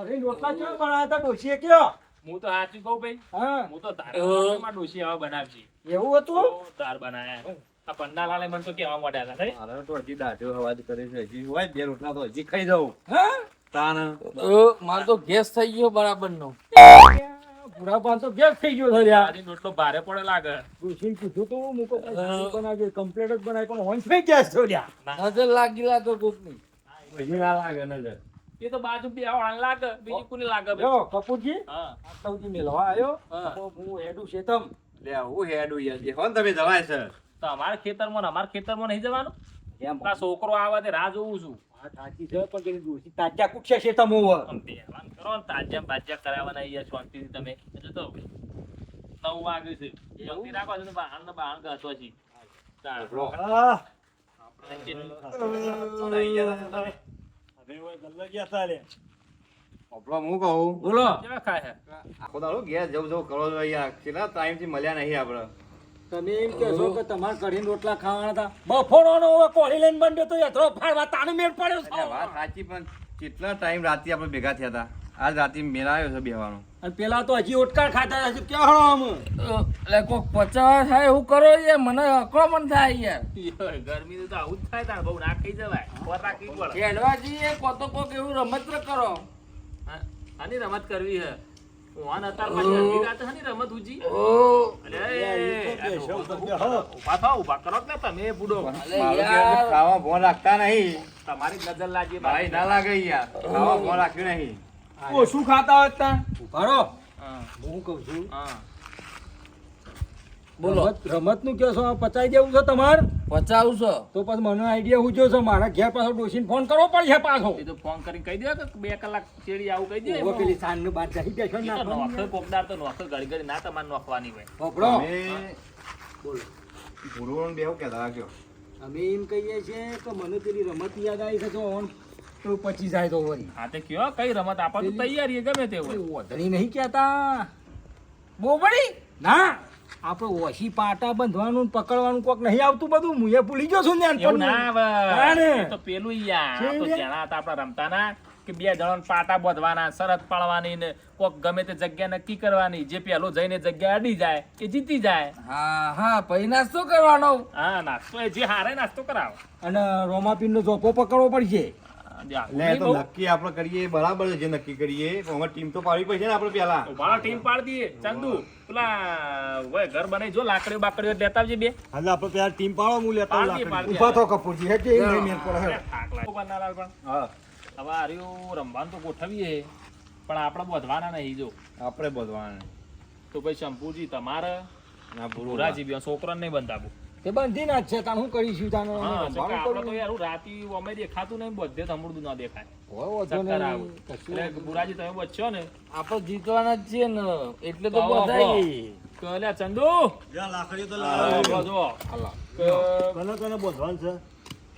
અરે રોટલા કેમ બનાવ્યા તા ડોશીએ કયો? હું તો સાચું કહું ભાઈ, હા હું તો તારા ડોશી આવા બનાવશે. એવું હતું? તો તાર બનાયા. આ પન્નાલાલે મને તો કહેવા માંડ્યા હતા નહીં? મારે તો હજી દાઢો હવાજ કરે છે. હજી હોય બે રોટલા તો હજી ખાઈ જાઉં. હા તાન મારે તો ગેસ થઈ ગયો બરાબર નો. બુઢાપા તો ગેસ થઈ ગયો છે લ્યા. આજે રોટલો ભારે પડે લાગે. ડોશીને કીધું તો મૂકો બનાવજો કમ્પ્લીટ જ બનાવી પણ હોંશ થઈ ગેસ છો લ્યા. નજર લાગી લાગે કોકની. હજી ના લાગે નજર. એ તો બાજુ બે વાળા લાગે, બીજી કોની લાગે ભાઈ? જો કપૂરજી હા. સૌથી મેલવા આવ્યો હા. તો હું હેડું શેતમ. લે હું હેડું યાર જે હોન તમે જવાય છે. તો અમારા ખેતરમાં નહીં જવાનું? એમ આ છોકરો આવે તે રાહ જોઉં છું. વાત સાચી છે પણ પેલી ડોશી તાજા કુક્ષે શેતમ હોવ. આમ બેહવાન કરો ને, તાજ્યા બાજ્યા કરાવવાના અહીંયા શાંતિથી તમે. એટલે તો 9 વાગે છે. શાંતિ રાખો છો ને બહાર ગાતો છે. ચાલ. હા આપણો હું કહું બોલો. કેવા ખાય છે? આખો દાડો ઘેર જવું જવું કરો છો યાર. કેટલા ટાઈમ થી મળ્યા નહીં આપણે. તમે એમ કહેશો કે તમારે ઘરે રોટલા ખાવાના હતા બફોરનો હવે કોળી લઈને બંધ્યો તો યથરો ફાડવા તાને મેળ પડ્યો એટલે વાત છે. સાચી પણ કેટલા ટાઈમ રાતે આપણે ભેગા થયા હતા. આજ રાતે મેળા આવ્યો છે બેહવાનો. અને પેલા તો હજી ઓટકાર ખાતા હશે ક્યાં હળો આમ એટલે કોક પચાવા થાય એવું કરો યાર, મને આક્રમણ થાય યાર. ઈયોય, ગરમી તો આવું જ થાય તાણ, બહુ ના ખાઈ જવાય. ખોરાક રાખવી પડે. ખેડવા જઈએ કોતો કોક એવું રમત કરો. હા, આની રમત કરવી હે. ઓન અત્યાર પાછી અડધી રાતે હાની રમત ઉજી? ઓ અલે, ઊભા થાઓ, ઊભા કરો જ ને તમે બુડો. મારું ઘેર ખાવા ભોન રાખતા નહીં. તમારી જ નજર લાગી ભાઈ ના લાગે યાર. ખાવા ભોન રાખ્યું નહીં. ઓછું ખાતા હતા ઉભારો હા, હું કહું છું હા. બોલો. રમત નું કયો છો પચાઈ દેવું છે તમારે પચાવું છો તો પછી મને આઈડિયા હું છે મારા ઘેર પાછો ડોશીને ફોન કરવો પડશે પાછો એ તો ફોન કરીને કહી દે કે 2 કલાક ચેડી આવું કહી દે. હવે પેલી સાંજ નું બાર જઈ બેઠો ઈ તો નોખે કોકદાર તો નોખે ઘડી ઘડી ના તમારે નોખવાની હોય. પકડો તમે બોલો ભૂરવણ બેહો કહેતા રાખ્યો. અમે એમ કહીએ છીએ કે મને પેલી રમત યાદ આવી છે તો ઓન તો પછી જાય તો વળી હા તે કયો કઈ રમત આપો તો તૈયારી ગમે તે હોય. ઓધણી નહીં કહેતા બોબડી ના આપણે ઓછી પાટા બંધવાનું ને પકડવાનું કોક નહીં આવતું બધું હું એ ભૂલી ગયો છું ને એવું ના નાનપણનું. આવે. તાણે. એ તો પેલું યાર આ તો છે. જ્યાં હતા આપણા રમતાના કે 2 જણાને પાટા બાંધવાના, શરત પાડવાની ને કોક ગમે તે જગ્યા નક્કી કરવાની, જે પેલો જઈને જગ્યા અડી જાય એ જીતી જાય. હા હા પછી નાસ્તો કરવાનો. હા, નાસ્તો એ જે હારે નાસ્તો કરાવો. અને રોમાપીન નો ઝોપો પકડવો પડશે લે તો નક્કી આપણે કરીએ બરાબર છે જે નક્કી કરીએ પણ અમારે ટીમ તો પાડવી પડશે ને આપણે પેલા. ઉભાળો ટીમ પાડી દઈએ. ચંદુ પેલા ઓય ઘર બનાવી જો લાકડીઓ બાકડીઓ લેતા આવજે 2. હાલ આપણે પેલા ટીમ પાડો હું લેતા પાડી દઈએ, પાડી દઈએ. ઉભા થો કપૂરજી હે કે નહીં મેલ પડે હે. આકલા. બનાલાલ પણ હા હવે આર્યું રમવાનું તો ગોઠવીએ પણ આપણે બોધવાના નહીં જો. આપણે બધવાને તો ભાઈ શંભુજી તમારે ના પૂરું ભુરાજી બે છોકરાને નહીં બંધાવું. તે બંધી ના છે તાણ હું કરીશું તાણ હા, અમે તો કે રમવાનું આપણે તો કરવું. યાર હું રાતી અમે દેખાતું નહીં, બધે થમડું ના દેખાય. હોય વાંધો ચક્કર નહીં. આવે. કશું એટલે ભુરાજી તમે બચ્યો ને આપણે જીતવાના જ છીએ ને એટલે તો તો બધાય. કે અલ્યા ચંદુ જો જો કે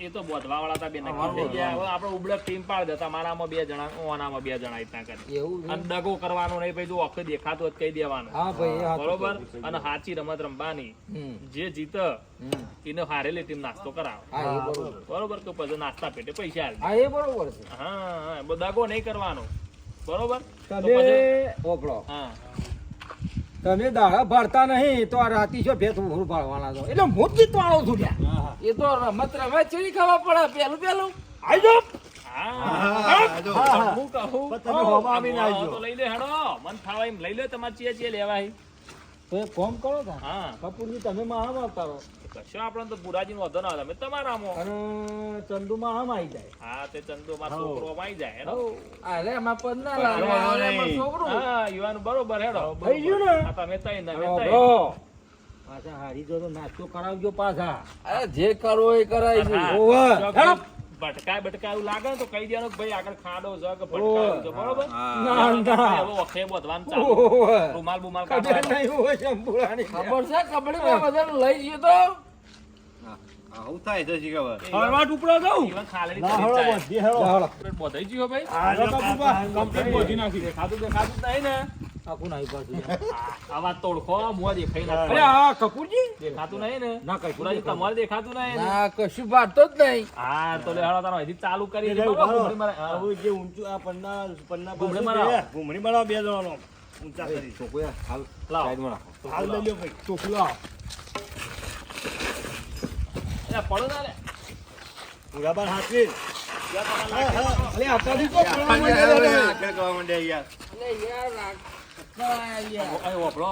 એ તો બોધવા વાળા હતા બે નક્કી થઈ ગયા. હવે આપણે ઉબળક ટીમ પાડ દે, તમારામાં 2 જણા, ઓનામાં 2 જણા રીતના કરી. એવું છે. અને દગો કરવાનો નહીં ભાઈ, જો આખે દેખાતું હોય તો કહી દેવાનું. હા ભાઈ એ હાચું બરોબર. કહું છું. અને સાચી રમત રમવાની. હમ. જે જીત હમ. એને હારેલી ટીમ નાસ્તો કરાવે. હા એ બરોબર બરોબર. તો પછી નાસ્તા પેટે પૈસા આલે. હા એ બરોબર છે હા હા, દગો નહીં કરવાનો. બરોબર. તો તમે પછી ઓપડો હા તમે દાડા ભરતા નહીં તો આ રાતી છો ભેત ઉભું પાડવાના છો એટલે હું જ જીતવાનો છું ત્યાં એ તો રમત રમે ચડી ખબર પડે પેલું આઈ જાઓ. હા. જો. હા. હું કહું તમે હોમાં આવીને આવજો. તો લઈ લે હેડો, મન થાવા એમ લઈ લે. તમારે ચીએ ચીએ લેવાય. તો એક ફોન કરો તા હા, કપૂરજી તમે માં આમ આવતા રહો કશો આપણને તો બુરાજી નો વધો ના તમે તમારામાં. અને ચંદુમાં આમ આવી જાય હા તે ચંદુ મારો છોકરો આવી જાય હેડો. અરે એમાં પદ ના વાંધો લાગે નહીં. એમાં છોકરું. હા યુવાન બરોબર હેડો. થઈ ગયું ને આ તમે તઈ ને અમે હવે તઈ. બ્રો, પાછા હારી જો તો નાસ્તો કરાવજો પાછા અરે જે કરવો એ કરાય છે. હા, ઓવર. જો હેડો. ભટકાય ભટકાય એવું લાગે ને તો કહી દેવાનું કે ભાઈ આગળ ખાડો છે કે ભટકાયું છે. બરોબર. ના ના હવે વખે બોધવાનું ચાલુ. ઓવર. રૂમાલ બુમાલ ખબર કાઢવાનો. નહીં હોય શંભુરાની. ખબર છે કબડ્ડીમાં બધાને લઈ ગયો તો આવું થાય છે શી ખબર. ફરવા ટુકડો જાઉં ઈવન ખાલેલી ના તરી હળો જાય. બધી હળો બોધાઈ ગયો ભાઈ. આ જો કપૂરબા, કમ્પ્લીટ બોધી નાખી. દેખાતું દેખાતું જ નહીં ને આખું નાઈ પાછું આવા તોડખો મોં દેખાઈ ના અરે હા કપૂરજી દેખાતું નહીં ને ના કઈ પુરાજી તમારે દેખાતું નહીં ને ના કશું વાતો જ નહીં. હા તો લે હાલો તારો હજી ચાલુ કરી દે ઉભા રહો. ઘૂમડી મારે. હા. હવે જે ઊંચું આ પન્ના ઘૂમડી પાસે બનાવો. છે, ઘૂમડી બનાવો બે જણાનો ઊંચા કરી છોકરા હાલ લાવો. સાઈડમાં રાખો હાલ લઈ લ્યો ભાઈ ચોખ્ખું લાવો અરે પડો ના લે પુરાબાન હાથવી અરે આતાથી તો પડવા આગળ કરવા માંડ્યા યાર એટલે યાર રાખતા યાર. અહીં વાપરો.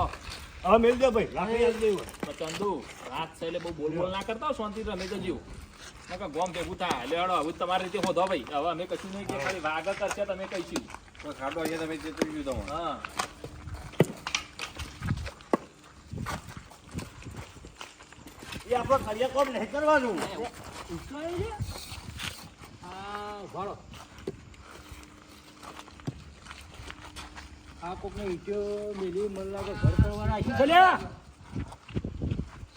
હવે મેલ દો ભાઈ લાકડી આલી દેવું તો ચંદુ રાત છે એટલે બહુ બોલ બોલ ના કરતા હો, શાંતિ રમે જજો નકર ગોમ ભેગું થાય એટલે હેડો હવે તમારી રીતે હોધો ભાઈ હવે અમે કશું નહીં કે ખાલી વાગર કરશે તમે કહીશું ખાડો અહીંયા તમે જે જોયું તમે હા એ આપણો કરિયા કોમ નહીં કરવાનું હા ભાડો આ કોકને ઈટો મેલી મન લાગે ઘર કરવાના આશી છે લ્યા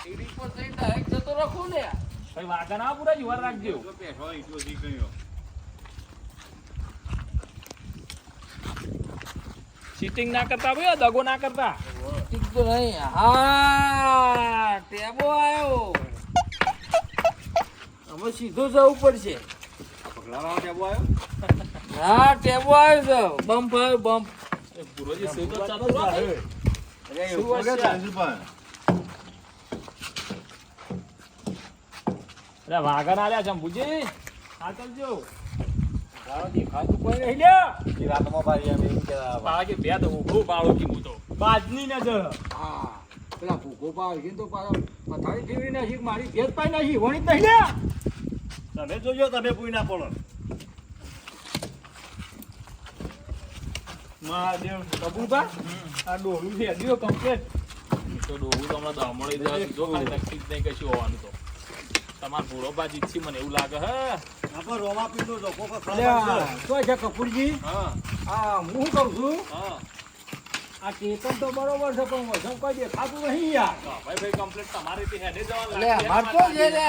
સીડી પર જઈને direct જતો રાખું ને. ભાઈ વાગર ના પૂરા જીવર રાખજો પેઠો ઈટો જી ગયો સીટિંગ ના કરતા ભાઈ દગો ના કરતા ઠીક તો નહીં. હા ટેબો આવ્યો. હવે સીધું જવું પડશે. પગલાવાનો ટેબો આવ્યો હા ટેબો આવ્યો છે. બમ્પ આવ્યો બમ્પ. એ પૂરોજી શું તો ચાલુ રાખે અરે શું ઉપર હશે? ચાલુ પણ અરે વાગર આલ્યા જંબુજી આ ચાલજો ભાડો દેખાતું કોઈ નહીં લ્યા એ રાતમાં ભાઈ એમ એવું કહેતા પાવા કે બે તો ઉભું બાળો કી હું તો બાજની નજર હા પેલા ભૂકો પાવ છે તો પાછા પથારી ફેરવી નાખી મારી ભેજ પાઈ નાખી વણી જ નહીં લ્યા તમે જોજો તમે પૂઈ ના પડો મહાદેવ કબૂબા આ ડોહલું છે દિયો કમ્પ્લેટ તો ડોહું તો હમણાં દામોળી દેવા દીધો ખાલી નક્કી જ નહીં કશું હોવાનું તો તમાર ભૂરો બાજી ઈચ્છી મને એવું લાગે હે આપણે રોમા પીધો તો કોકો અલ્યા તો છે કપૂરજી હા આ હું કહું છું હા આ ટેકન તો બરોબર છે પણ વજન કોઈ દેખાતું નહીં યાર તો ભાઈ ભાઈ કમ્પ્લીટ તમારી રીતે હેડે જવાનું એટલે અમાર તો છે લે.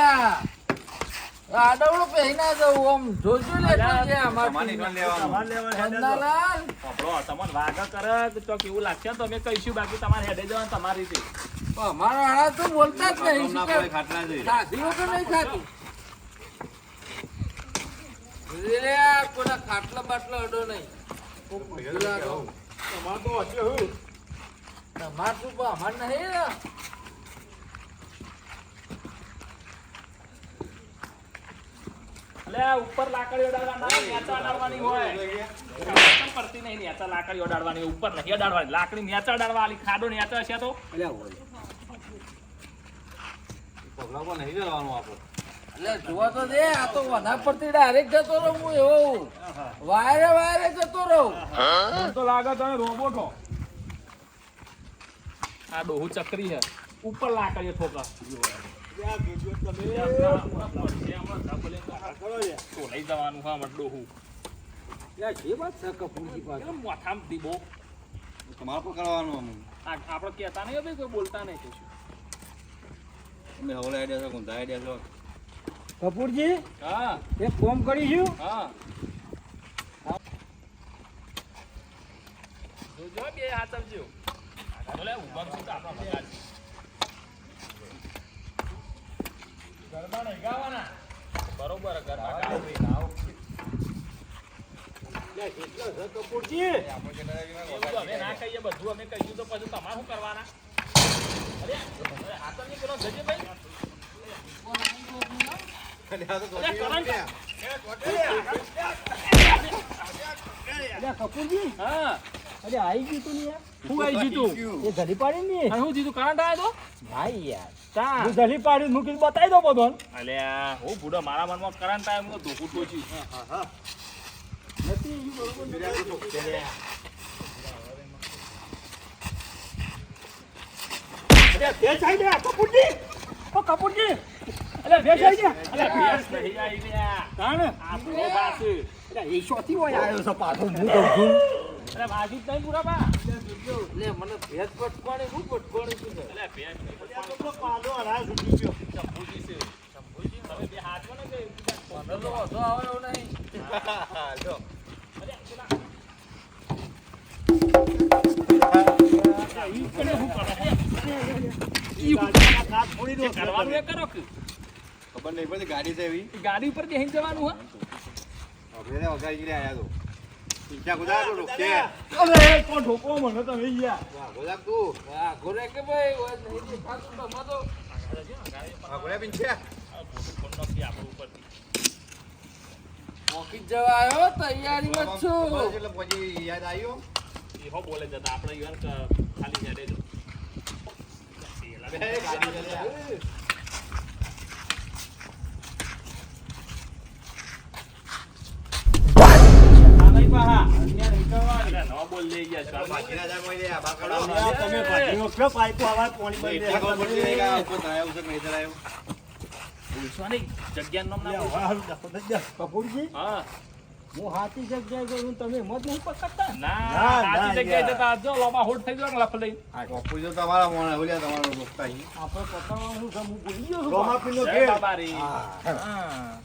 આડવડું પહેરી ના જવું આમ જોજો લે કોઈ છે અમાર ચંદાલાલ. આપણો તમને વાગર કરે કે તો કેવું લાગશે તો અમે કહીશું બાકી તમારે હેડે જવાનું તમારી રીતે પણ અમારા હાડા તો બોલતા જ નહીં. શું કે ખાટલા છે ખાધી વગર નહીં ખાતું. લે કોના ખાટલા બાટલા અડો નહીં. તમાર તો હશે હું તમાર શું પણ અમાર નહીં ને. એટલે ઉપર લાકડી અડાડવા ના નેચા અડાડવાની હોય કશું પડતી નહીં નેચા લાકડી અડાડવાની હોય, ઉપર નહીં અડાડવાની લાકડી નેચા અડાડવા આલી ખાડો નેચા હશે તો અલ્યા હોય પગલામાં નહીં જવાનું આપણે એટલે જોવા તો દે આ તો વના પરથી ડાયરેક્ટ જતો રહું હું એવો વાયરે વાયરે જતો રહું. મને તો લાગે તને રોબોટ હો આ ડોહું ચકરી છે ઉપર લાકડીએ ઠોકા તો લઈ જવાનું હા મત ડોહું યાર જે વાત છે કપૂરજી પાસે મોથામ દીબો તમારે પકડવાનું આપણે કહેતા નહીં ભાઈ કોઈ બોલતા નહીં કશું અમે હવલે આઈડિયા છો ગુંધા આઈડિયા છો કપૂરજી હા એક ફોન કરીશું હા જોજો બે હાથ આવજો બોલે ઉભા છું તો આપણા ભગા છે ગરબા નહીં ગાવાના બરોબર ગરબા ગાવ કપૂરજી એવું અમે ના કહીએ બધું અમે કહીશું તો પછી તમારે શું કરવાના અરે હાથ નહીં કરો જજે ભાઈ અલ્યા કપૂરજી હા અરે આવી ગયું તું ને યાર શું આવી જીતું એ જલી પાડી ને અને શું જીતું કરંટ આવ્યો ભાઈ યાર તા હું જલી પાડી મૂકીને બતાવી દો બધો અલ્યા હું બુડો મારા મનમાં કરંટ આવ્યો હું ધોકું ટોચ્યું નથી ઈ બરોબર અરે ભેજ આવી ગયા કપૂરજી ઓ કપૂરજી અરે ભેજ આવી ગયા અલ્યા ભેંસ નહીં આવી લ્યા તાણ આ બુડો પાસે અરે એ શોથી હોય આવ્યો છે પાછો હું કહું છું અરે બાજુ જ નહીં પૂરા બા લે મને ભેજ પટકોણી હું પટકોણી છું ને. અલ્યા ભેંસ નહીં પાડો હરાય છૂટી ગયો શંભુજી છે શંભુજી તમે બે હાથમાં ને કે મને તો વાંધો આવે એવું નહીં. જો અરે પેલા જે કરવાનું એ કરો કે ખબર નહીં પડતી ગાડી છે એવી ગાડી ઉપર બેસી જવાનું હા આપણે ને વગાડી રહ્યા તો પીછા ગુજાર તો રોકે અરે કોણ ઢોકો મને તમે યાર ગુજાર તું વાહ, ઘોડે કે ભાઈ ઓય નહીં દેખાતું તો મતો. ગુજાર પીછા પોકી જ જવા આવ્યો, તૈયારીમાં જ છું. એટલે પછી યાદ આવ્યો એ હો બોલે જતા આપણે ઈવન ખાલી હેડે જો ન બોલ લઈ ગયા પાછી ના જાય કોઈ લે બા કરો તમે ભાઈઓ કયો પાઇપો આવા પાણી બંધ એટલે ખબર પડી નહીં કે આ ઉપર ધરાયો છે કે નહીં ધરાયો બોલશો નહીં જગ્યાનું નામ ના બોલ. કપૂરજી હા હું હાથી જગ્યાએ ગયો તમે મત નહીં પકડતા ના ના, આજી જગ્યાએ યાર. જતા જો લોબા હોટ થઈ ગયો લફ લઈ બાપુ જો તમારા મોણા બોલ્યા તમારો રોકતા અહીં આપણે પકડવાનું છે હું ભૂલી ગયો છું રોમાપીનો જય ઘેર. બાબા રે હા. હા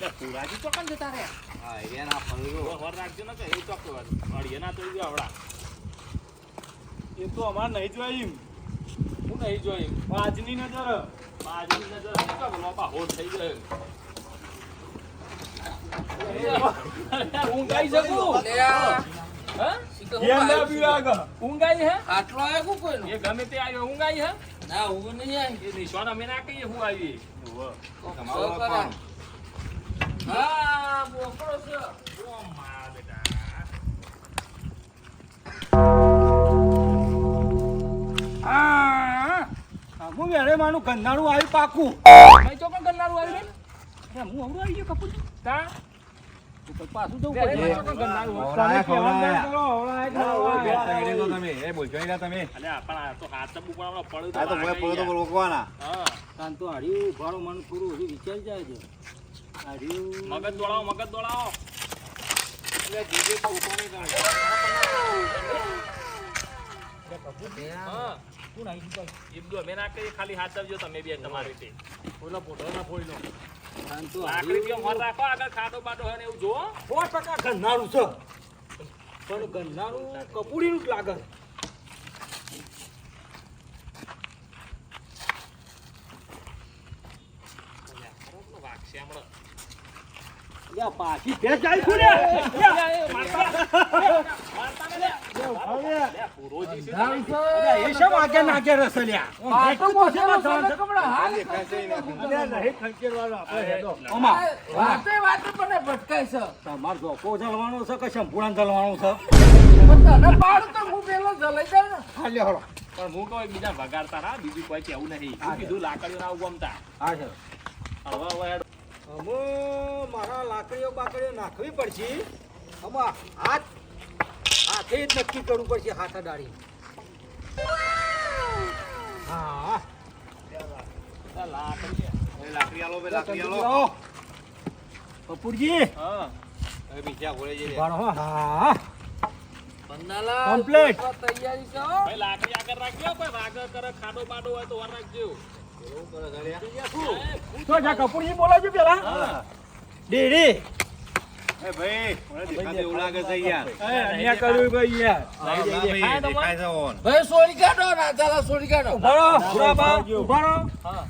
લે પુરાજી ચોકન જતા રે હા એ ના ફરજો વર રાખજો ને કે એ ચોક અડીએ ના તો ઈ આવડા એ તો અમાર નહીં જોઈ હું નહીં જોઈ આજની નજર બાજુની નજર હટકો લોબા હોટ થઈ ગયો ઊંઘાઈ શકું લે આ, હા શીખર હું ઘેર ના આવ્યો છું. પીવાગ ઊંઘાઈ હે આટલો આવ્યો કોક કોઈનો? એ ગમે તે આવ્યો ઊંઘાઈ હે ના, હું નહીં આવી. એ નિશાન અમે ના કહીએ હું આવી કોક તમારો સૌ કરા. કોણ? હા, બોકડો છે. ઓ મા બેટા હું વેરે માનું ગંધાણું આવી પાકું ભાઈ ચોકન કરનારું આવી રે હું આવડું આવી ગયો કપૂર તા પાછું જવું વેરે પડશે. ચોકન કરનારું ખવડાયા, ખવડાયા. કરો, હવડાયા, બે ખવડાયા. તગડે તો તમે એ બોલજો ઈલા તમે અલ્યા પણ આ તો હાથ તો બુકવાનો પડ્યું આ તો ભય પડો તો રોકવાના હા કાન તો હાર્યું ભાડો મને થોડું હજુ વિચારી જાય છે હાર્યું મગજ દોડાવો મગજ દોડાવો એટલે જીજે તો ઉપાડી કાઢે હા કોણ આવી ગયું? ઈબડો અમે ના કહીએ ખાલી હાથ આવજો તમે બે તમારી રીતે ઓલા પોતાના ફોઈ લો કાન તો લાકડી બી મોર રાખો આગળ ખાડો બાડો હોય ને એવું જોવો 100% ગંધારું છે પણ ગંધારું કપૂરીનું જ લાગે વાગશે હમણાં યા પાછી ભેંસ આવી છું ને ધામ છે. એ શેમ આગળ નાખે રસલિયા પાટો બોસેલો છે ને કમળા. હાલ દેખાય છે ઈ નાખું. નહીં ખંચેરવાળો આપણે હેડો ઓમાં વાતે વાતે મને ભટકાય છે. તમાર ધોકો જલવાનો છે કે સંપૂર્ણ જલવાનો છે પણ તને પાડું તો હું પેલો જલાઈ જાઉં ને. હા લે હળો પણ હું કહું બીજા વગાડતા ના બીજું કોઈ કેવું નહીં હું કીધું લાકડીઓ ના ગમતા હા છે હવે હેડો. અમે મારા લાકડીઓ બાકડીઓ નાખવી પડશે આમાં હાથે જ નક્કી કરવું પડશે હાથ ડાળી હા એ લાકડી આલો બે લાકડી આલો આવો. કપૂરજી હા એ બીજા ઘોડે જઈ ઉભા રહો. હા પન્નાલાલ, Complete. તો તૈયારી છે હો. ભાઈ લાકડી આગળ રાખજો કોઈ વાગર કરે ખાડો બાડો હોય તો વાર રાખજો એવું કરે ઘડિયા તો જા કપૂરજી બોલાવજો પેલા હા. ડેડી એ ભાઈ મને દેખાતું એવું લાગે છે યાર અહીંયા કર્યું ભાઈ યાર હા, ભાઈ દેખાય છે ઓન ભાઈ સોરી કાઢો ના ચાલો સોરી કાઢો. ઉભા રહો બુરાબા ઉભા રહો હા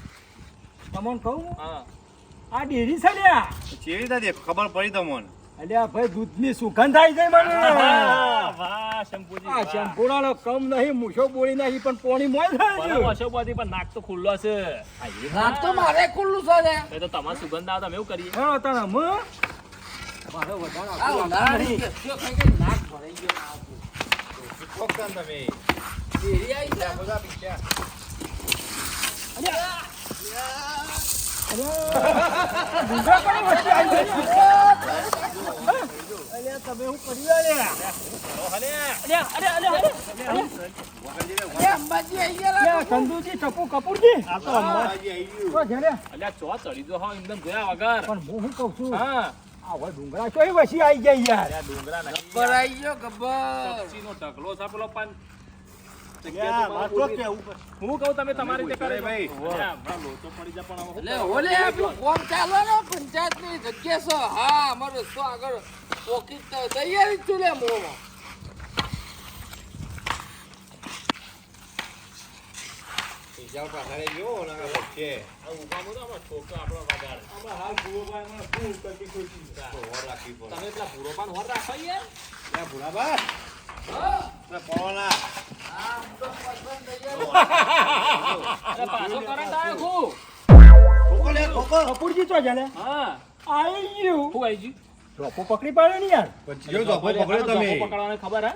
તમને કહું હા આ ડેરી છે લ્યા ચેવી રીતે ખબર પડી તમને અલ્યા ભાઈ દૂધની સુગંધ આવી જાય મને વાહ શંભુજી આ શંભુડાનો કમ નહીં મૂછો બોળી નહીં પણ પોણી મોય થાય છે. અશોકવાદી પણ નાક તો ખુલ્લો છે નાક તો મારે ખુલ્લું છે ને. એ તો તમારે સુગંધ આવે તમે એવું કરીએ હા તારા મ મારો વધારે આ આખું ઉનાળાની નહીં. કેસ્યો ખાઈ ખાઈ નાક ભરાઈ ગયો ને આખું. ફોકતા ને તમે ડેરી આવી છે. બધા પીછા ડુંગરા પણ વચ્ચે આવી જાય. અલ્યા તમે હું કરી અલ્યા એ અંબાજી આવી ગયા અલ્યા લાગો. ચંદુજી ટપુ કપૂરજી આ તો અંબાજી આવી ગયું તો ઘરે અલ્યા ચો ચડી દો હા એકદમ જોયા વગર પણ હું શું કહું છું હા આ હવે ડુંગરા ચોય વસી આવી જાય યાર અલ્યા ડુંગરા નહીં ગબ્બર આવી ગયો ગબ્બર. પક્ષીનો ઢગલો છે પેલો પણ કેવું હું કહું તમે તમારી રીતે અરે કરે ભાઈ. હમણાં લોચો પડી જાય પણ હવે એટલે ઓલે આપણું કોમ ચાલે ને પંચાયતની જગ્યા છે. હા અમારો રસ્તો આગળ પોકી તૈયારી જ છું લે મોમાં. પૈસા પાછા લઈ ગયો ને આગળ વચ્ચે. આ ઊભામાં તો આમાં છોકરો આપણો વગાડે. આમાં હાલ ભૂરોબા એમાં શું કરતી ખોટી છે. તો વર રાખવી પડે. તમે એટલા ભૂરોપાન હોર રાખો યાર. ત્યાં ભૂરાબા, હા? એટલે પોણા. આ હું તો પસંદ થઈ ગયો. અરે પાછો કરંટ આવ્યો ખૂબ. ખોખો લે, ખોખો. કપૂરજી તો જાને હા આવી ગયું શું આવી ગયું? ચોપો પકડી પાડ્યો ને યાર. પછી જો ધોકો પકડ્યો તમે. ધોકો પકડવાની ખબર હે?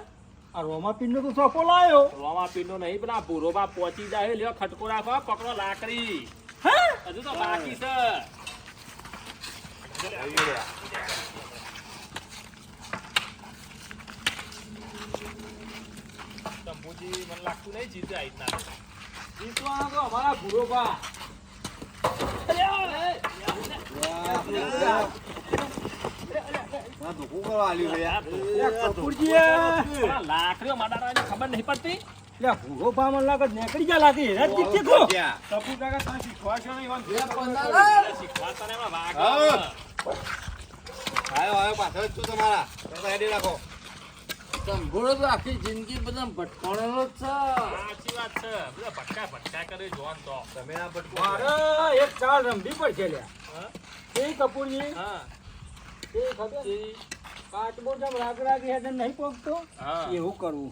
આ રોમાપીરનો તો ચોપો લાયો. રોમા પીરનો નહીં પેલા ભૂરોબા પહોંચી જાય લ્યો ખટકો રાખો પકડો લાકડી. હા હજુ તો બાકી છે. શંભુજી મને લાગતું નહીં જીતે આ રીતના. જીતવાના તો અમારા ભૂરોબા. આ ધોકો કરવા આલ્યું લે. લે કપૂરજી પેલા લાકડીઓ માડાની ખબર નહીં પડતી. લે ભૂરોબા મને લાગે નીકળી ગયા લાગે હેરા જીતી ગયો. જ્યાં. કપૂર કાકા તમે શીખવાડશો નહીં વાંધો. બે પંદર. શીખવાડતા ને એમાં વાઘ હા. આવે. આયો આયો પાછળ જ છું તમારા. તમે હેડી રાખો. સંભોળો તો આખી જિંદગી બધા ભટકોણેલો જ છે. સાચી વાત છે બધા ભટકા કરે જોન તો. તમે ના ભટકો. મારે એક ચાલ રમવી પડશે લ્યા. હા? એ કપૂરજી હા એ ખબર કાચબો જેમ રાગ રાગ હેડે નહીં પોગતો હા એવું કરવું.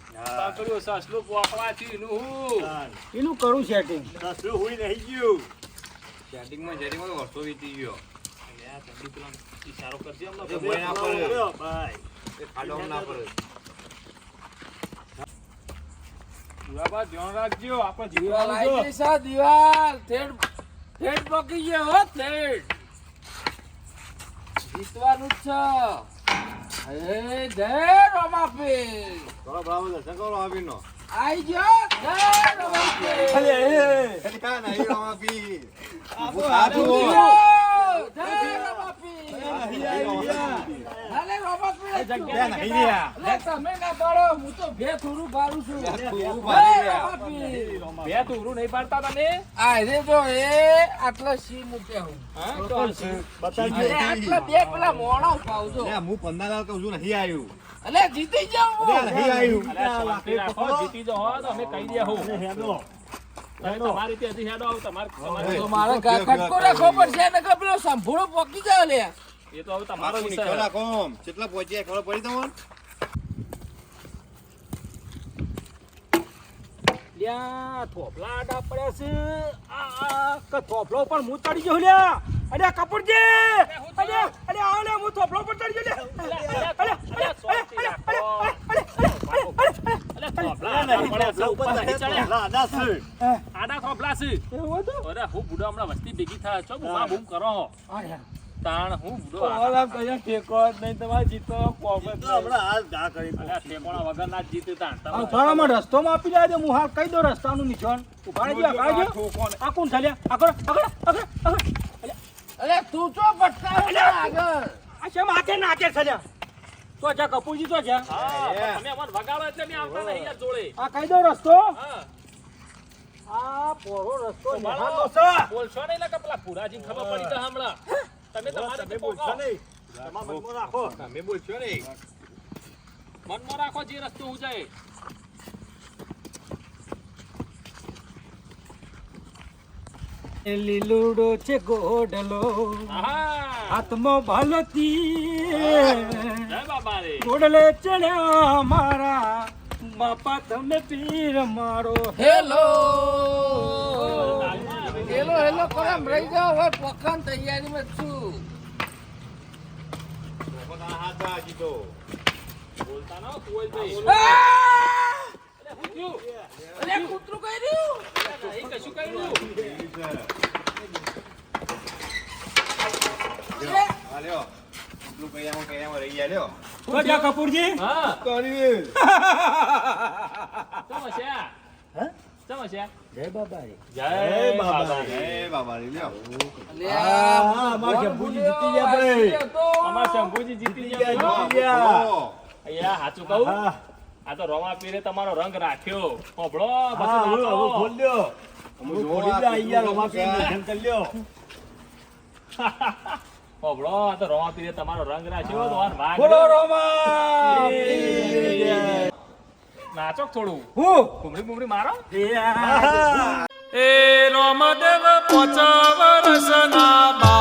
પકડ્યું સસલું પોકવાથી એનું હું. એનું કરું સેટિંગ. સેટિંગમાં જેટિંગમાં તો વર્ષો વીતી ગયો. એટલે આ ઠંડી પેલા ઈશારો કરજે એ હમણાં. ભોય ના પડે. એ ખાડો ના પડે. બરાબર ધ્યાન રાખજો આપણે દિવાલ આવી ગઈ છે, દિવાલ. ઠેઠ પકી ગયો હો, ઠેઠ. જીતવાનું જ છે. હે જય રમાપીર. થોડો બરાબર દર્શન કરો આવીનો. આઈ ગયો જય રમાપીર. એની કાન આવી રામા પીર. આપો, સાધુ. જય રમાપીર. હાલે રમાપીર. ત્યાં નહીં રહ્યા. લે તમે ના પાડો, હું તો બે થોડું પાડું છું. થોડું જય પાડી રહ્યા. રમાપીર. બે તુરું નહીં પાડતા તમે. આ રે જો એ આટલા સી મૂક્યા હું. હા તો હશે. અરે આટલા બે પેલા મોણા પાવજો. લે, હું 15 લાખ કહું છું નહીં આવ્યું. અલે જીતી જાવ. અરે નહીં આવ્યું. અરે શાંતિ રાખો જીતી જાઓ તો અમે કહી દે હું. તમે તમારી રીતે હજી હેડો આવો તમારે તો મારે ખટકો રાખવો પડશે ને કે પેલો સંભોળો પોકી જાય લે. એ તો હવે તમારો મારો વિષય નીકળો છે. રાખો આમ. કેટલા પહોંચ્યા ખબર પડી તમને? લ્યા થોપલા આડા પડ્યા છે. આ થોપલો પર હું ચડી ગયો લ્યા. અરે કપૂરજી અરે આવો લે હું થોપલો પર ચડી ગયો લ્યા. આડા થોપલા છે. એવું હતું? અરે હું બુડો હમણાં વસ્તી ભેગી થાય છો બુમા બૂમ કરો અરે તાણ હું બુડો ઓલા કયા ટેકો જ નહીં તમારે જીતો કોમ જ નહીં. અલ્યા ઠેકોણા વગર ના જ જીતે તાણ આ ઉભારામાં રસ્તોમાં આપી જાય હું હાલ કહી દો રસ્તાનું નિશાન. ઉભાડી દો આ કોણ ચાલ્યા આગળ. અલે તું ચો પટકાવે છે આગળ. આ શેમ આકે નાકે ચાલ્યા તો જા કપૂરજી તો જા. હા પણ તમે અમને વગાડો એટલે અમે આવતા નહીં યાર જોડે. આ કહી દો રસ્તો. હા આ પોરો રસ્તો તો મારો નિહાળનો છે. બોલશો નહીં એટલે કે પેલા પુરાજીને ખબર પડી જાય હમણાં તમે તમારે રીતે પોકો. તમે બોલશો ને. મનમાં રાખો જે રસ્તો હું જાય. લીલુડો છે ગોડલો આહા હાથમાં ભાલતી જય બાબા રે. ગોડલે ચડ્યા મારા બાપા તમે પીર મારો. હેલો હેલો હેલો કોમ રહી જાવ હવે પોખાન તૈયારીમાં જ છું. લોકોના હાથ આ જીતો. બોલતા ના કુવલભાઈ. આ! અરે હું થયું? અલે કૂતરું કર્યું. અરે નહીં કશું કર્યું. આ લ્યો. એટલું કૈયામાં રહી ગયા લ્યો. તો જા કપૂરજી. હા કરી. સમસ્યા હે? સમસ્યા જય બાબા રે. જય બાબા રે. એ બાબા રે લ્યો. હા, અમારા શંભુજી જીતી ગયા ભાઈ. અમાર શંભુજી જીતી જીતી ગયા. ગયા. બોલો. અહીંયા સાચું કહું હા. આ તો રોમા પીરે તમારો રંગ રાખ્યો. હોભળો હા, પછી હવે નાચો. ખોલ લ્યો. અમે ખોલી જોવા દે, અહીંયા કૂતરું રમાપીર છે. દર્શન કરી લ્યો. હોભળો આ તો રોમા પીરે તમારો રંગ રાખ્યો તો આન વાઘ બોલો રોમા પીર. નાચો થોડું હું ઘૂમડી બુમડી મારો એ આ. એ રામદેવ 5 વર્ષના બા